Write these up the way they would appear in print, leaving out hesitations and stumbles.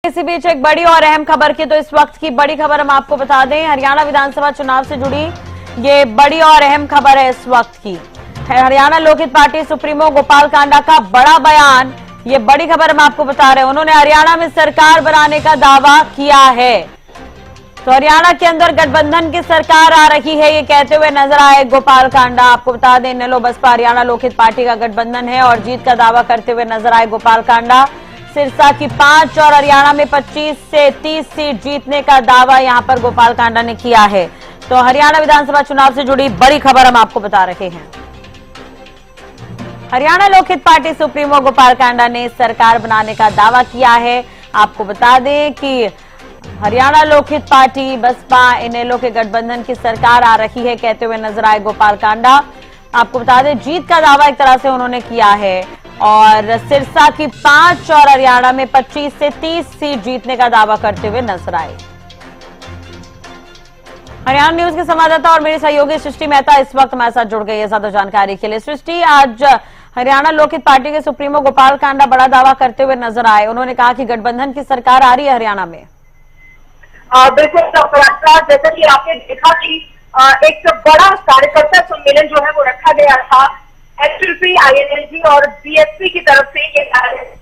इसी बीच एक बड़ी और अहम खबर की, तो इस वक्त की बड़ी खबर हम आपको बता दें, हरियाणा विधानसभा चुनाव से जुड़ी ये बड़ी और अहम खबर है इस वक्त की। हरियाणा लोकहित पार्टी सुप्रीमो गोपाल कांडा का बड़ा बयान, ये बड़ी खबर हम आपको बता रहे हैं। उन्होंने हरियाणा में सरकार बनाने का दावा किया है। तो हरियाणा के अंदर गठबंधन की सरकार आ रही है, ये कहते हुए नजर आए गोपाल कांडा। आपको बता दें, इनेलो बसपा हरियाणा लोकहित पार्टी का गठबंधन है और जीत का दावा करते हुए नजर आए गोपाल कांडा। सिरसा की 5 और हरियाणा में 25 से 30 सीट जीतने का दावा यहां पर गोपाल कांडा ने किया है। तो हरियाणा विधानसभा चुनाव से जुड़ी बड़ी खबर हम आपको बता रहे हैं। हरियाणा लोकहित पार्टी सुप्रीमो गोपाल कांडा ने सरकार बनाने का दावा किया है। आपको बता दें कि हरियाणा लोकहित पार्टी बसपा इनेलो के गठबंधन की सरकार आ रही है, कहते हुए नजर आए गोपाल कांडा। आपको बता दें, जीत का दावा एक तरह से उन्होंने किया है और सिरसा की 5 और हरियाणा में 25 से 30 सीट जीतने का दावा करते हुए नजर आए। हरियाणा न्यूज के संवाददाता और मेरी सहयोगी सृष्टि मेहता इस वक्त हमारे साथ जुड़ गई है ज्यादा जानकारी के लिए। सृष्टि, आज हरियाणा लोकहित पार्टी के सुप्रीमो गोपाल कांडा बड़ा दावा करते हुए नजर आए। उन्होंने कहा कि गठबंधन की सरकार आ रही है हरियाणा में। बिल्कुल, जैसा कि आपने देखा कि एक बड़ा कार्यकर्ता सम्मेलन जो है वो रखा गया था एचएलपी, आईएनएलजी और बीएसपी की तरफ से ये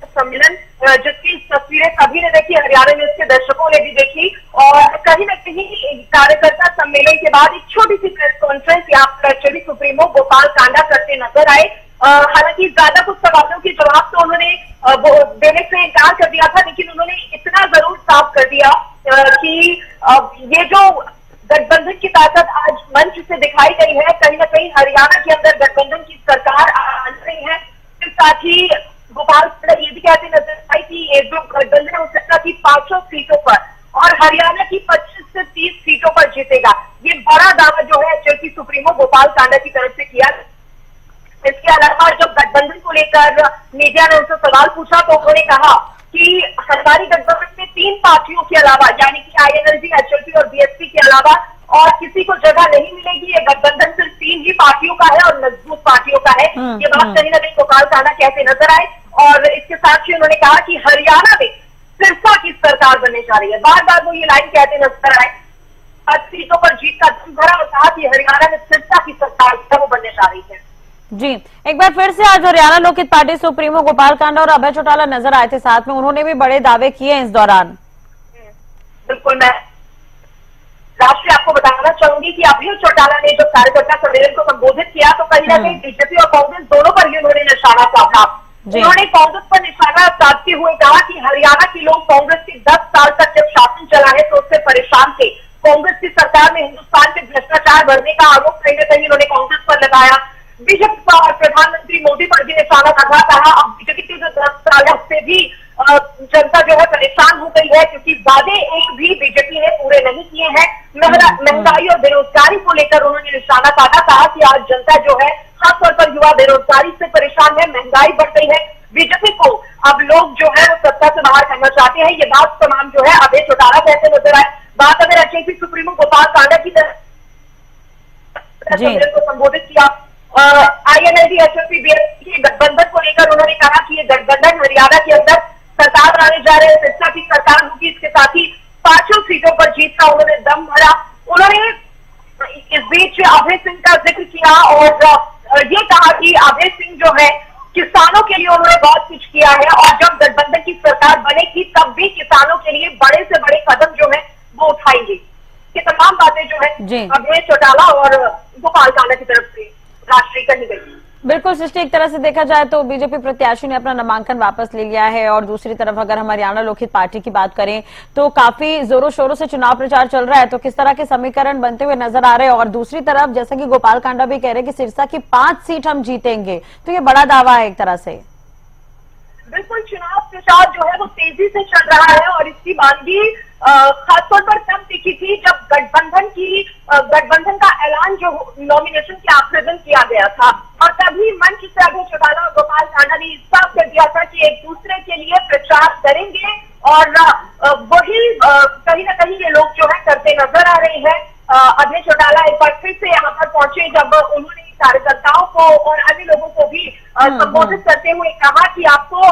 सम्मेलन, जिसकी तस्वीरें सभी ने देखी, हरियाणा में उसके दर्शकों ने भी देखी। और कहीं न कहीं कार्यकर्ता सम्मेलन के बाद एक छोटी सी प्रेस कॉन्फ्रेंस यहाँ पर एचएलपी सुप्रीमो गोपाल कांडा करते नजर आए। हालांकि ज्यादा कुछ सवालों के जवाब तो उन्होंने देने से इनकार कर दिया था, लेकिन उन्होंने इतना जरूर साफ कर दिया कि ये जो गठबंधन की ताकत आज मंच से दिखाई गई है, कहीं न कहीं हरियाणा के अंदर गठबंधन की सरकार आ रही है। साथ ही गोपाल कांडा ये भी कहते नजर आए कि ये जो गठबंधन है वो सिरसा की 500 सीटों पर और हरियाणा की 25 से 30 सीटों पर जीतेगा। ये बड़ा दावा जो है एचएलपी सुप्रीमो गोपाल कांडा की तरफ से किया। इसके अलावा जब गठबंधन को लेकर मीडिया ने उनसे सवाल पूछा तो उन्होंने कहा कि हमारी गठबंधन में 3 पार्टियों के अलावा, यानी कि आईएनएलजी, एचएलपी और बीएसपी के अलावा और किसी को जगह नहीं मिलेगी। ये गठबंधन सिर्फ 3 ही पार्टियों का है और मजबूत पार्टियों का है। ये बात कहीं ना कहीं गोपाल कांडा कहते नजर आए। और इसके साथ ही उन्होंने कहा कि हरियाणा में सिरसा की सरकार बनने जा रही है। बार बार वो ये लाइन कहते नजर आए, 5 सीटों पर जीत का दम भरा और कहा कि हरियाणा में सिरसा की सरकार वो बनने जा रही है। जी, एक बार फिर से आज हरियाणा लोकहित पार्टी सुप्रीमो गोपाल कांडा और अभय चौटाला नजर आए थे साथ में, उन्होंने भी बड़े दावे किए इस दौरान। बिल्कुल, मैं राष्ट्रीय आपको बताना चाहूंगी कि अभय चौटाला ने जो कार्यकर्ता सम्मेलन को संबोधित किया तो कहीं ना कहीं बीजेपी और कांग्रेस दोनों पर ही उन्होंने निशाना साधा। उन्होंने कांग्रेस पर निशाना साधते हुए कहा कि हरियाणा के लोग कांग्रेस के 10 साल तक जब शासन चला है तो उससे परेशान थे। कांग्रेस की सरकार में हिंदुस्तान में भ्रष्टाचार बढ़ने का आरोप कहीं न कहीं उन्होंने कांग्रेस पर लगाया। बीजेपी पर प्रधानमंत्री मोदी पर भी निशाना साधा। कहा अब बीजेपी के जो 10 साल से भी जनता जो है परेशान हो गई है, क्योंकि वादे एक भी बीजेपी ने पूरे नहीं किए हैं। महंगाई और बेरोजगारी को लेकर उन्होंने निशाना साधा। कहा कि आज जनता जो है खासतौर पर युवा बेरोजगारी से परेशान है, महंगाई बढ़ गई है। बीजेपी को अब लोग जो है वो सत्ता से बाहर करना चाहते हैं। ये बात तमाम जो है अभय चौटाला कहते नजर आए। बात अगर एचएलपी सुप्रीमो गोपाल कांडा की तरफ को संबोधित किया, आईएनएलजी, एचएलपी, बीएसपी के गठबंधन को लेकर उन्होंने कहा कि ये गठबंधन हरियाणा के अंदर सरकार बनाने जा रहे हैं, सिरसा की सरकार होगी। इसके साथ ही 500 सीटों पर जीत का उन्होंने दम भरा। उन्होंने इस बीच अभय सिंह का जिक्र किया और ये कहा कि अभय सिंह जो है किसानों के लिए उन्होंने बहुत कुछ किया है और जब गठबंधन की सरकार बनेगी तब भी किसानों के लिए बड़े से बड़े कदम जो है वो उठाएंगे। ये तमाम बातें जो है अभय चौटाला और गोपाल कांडा की तरफ से राष्ट्रीय कही गई। बिल्कुल सृष्टि, एक तरह से देखा जाए तो बीजेपी प्रत्याशी ने अपना नामांकन वापस ले लिया है और दूसरी तरफ अगर हम हरियाणा लोकहित पार्टी की बात करें तो काफी जोरों शोरों से चुनाव प्रचार चल रहा है। तो किस तरह के समीकरण बनते हुए नजर आ रहे हैं? और दूसरी तरफ जैसा कि गोपाल कांडा भी कह रहे हैं कि सिरसा की 5 सीट हम जीतेंगे, तो ये बड़ा दावा है एक तरह से। बिल्कुल, चुनाव प्रचार जो है वो तेजी से चल रहा है और इसकी बानगी खासतौर पर तब दिखी थी जब गठबंधन का ऐलान जो नॉमिनेशन के आखिरी दिन किया गया था और तभी मंच से अभय चौटाला और गोपाल कांडा ने साफ कर दिया था कि एक दूसरे के लिए प्रचार करेंगे और वही कहीं ना कहीं ये लोग जो है करते नजर आ रहे हैं। अभय चौटाला एक बार फिर से यहाँ पर पहुंचे जब उन्होंने कार्यकर्ताओं को और अन्य लोगों को भी संबोधित करते हुए कहा कि आपको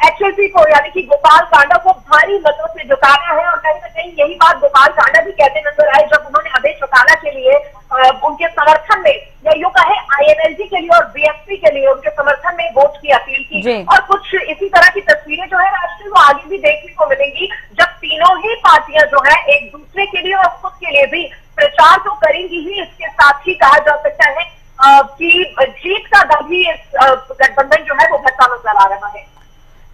एचएलपी को यानी कि गोपाल कांडा को भारी मतों जुटाना है। और कहीं ना कहीं यही बात गोपाल कांडा भी कहते नजर आए जब उन्होंने अभय चौटाला के लिए उनके समर्थन में, या यूं कहे आईएनएलजी के लिए और बीएसपी के लिए उनके समर्थन में वोट की अपील की। और कुछ इसी तरह की तस्वीरें जो है राष्ट्रीय वो आगे भी देखने को मिलेंगी जब तीनों ही पार्टियां जो है एक दूसरे के लिए और खुद के लिए भी प्रचार तो करेंगी ही, इसके साथ ही कहा जा सकता है कि जीत का दम भी इस गठबंधन जो है वो भरता नजर आ रहा है।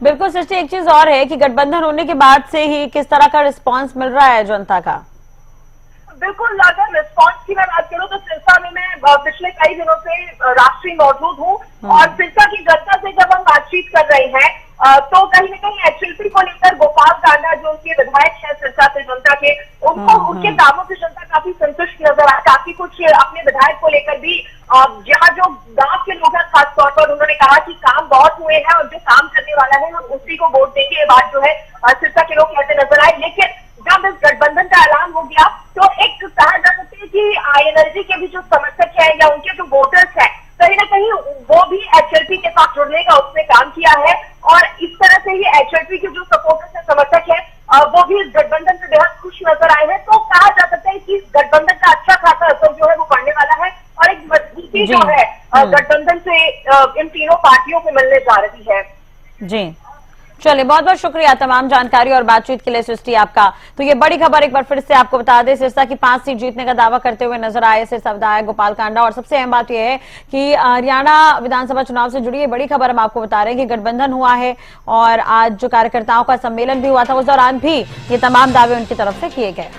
बिल्कुल सृष्टि, एक चीज और है कि गठबंधन होने के बाद से ही किस तरह का रिस्पांस मिल रहा है जनता का? बिल्कुल, अगर रिस्पॉन्स की मैं बात करूं तो सिरसा में मैं पिछले कई दिनों से राष्ट्रीय मौजूद हूं और सिरसा की जनता से जब हम बातचीत कर रहे हैं तो कहीं न कहीं एचएलपी को लेकर गोपाल कांडा जो उनके विधायक हैं सिरसा से जनता के, उनको उनके कामों से जनता काफी संतुष्ट नजर आया। काफी कुछ अपने विधायक को लेकर भी यहाँ जो गांव के लोग हैं खासतौर पर उन्होंने कहा कि काम बहुत हुए हैं और जो काम करने वाला है हम उसी को वोट देंगे, ये बात जो है सिरसा के लोग कहते नजर आए। लेकिन जब इस गठबंधन का ऐलान हो गया तो एक कहा जा सकता है कि आईएनएलजी के भी जो समर्थक है या उनके जो वोटर्स है कहीं ना कहीं वो भी एचएलपी के साथ जुड़ने का उसने काम किया है और इस तरह से ही एचएलपी के जो सपोर्टर्स है, समर्थक है, वो भी इस गठबंधन से बेहद खुश नजर आए हैं। तो कहा जा सकता है कि इस गठबंधन का अच्छा खासा असर जो है वो पड़ने वाला है और एक मजबूती जो है गठबंधन से इन तीनों पार्टियों को मिलने जा रही है। जी चलिए, बहुत बहुत शुक्रिया तमाम जानकारी और बातचीत के लिए सृष्टि आपका। तो ये बड़ी खबर एक बार फिर से आपको बता दें, सिरसा की 5 सीट जीतने का दावा करते हुए नजर आए सिरसा विधायक गोपाल कांडा। और सबसे अहम बात यह है कि हरियाणा विधानसभा चुनाव से जुड़ी ये बड़ी खबर हम आपको बता रहे हैं कि गठबंधन हुआ है और आज जो कार्यकर्ताओं का सम्मेलन भी हुआ था उस दौरान भी ये तमाम दावे उनकी तरफ से किए गए।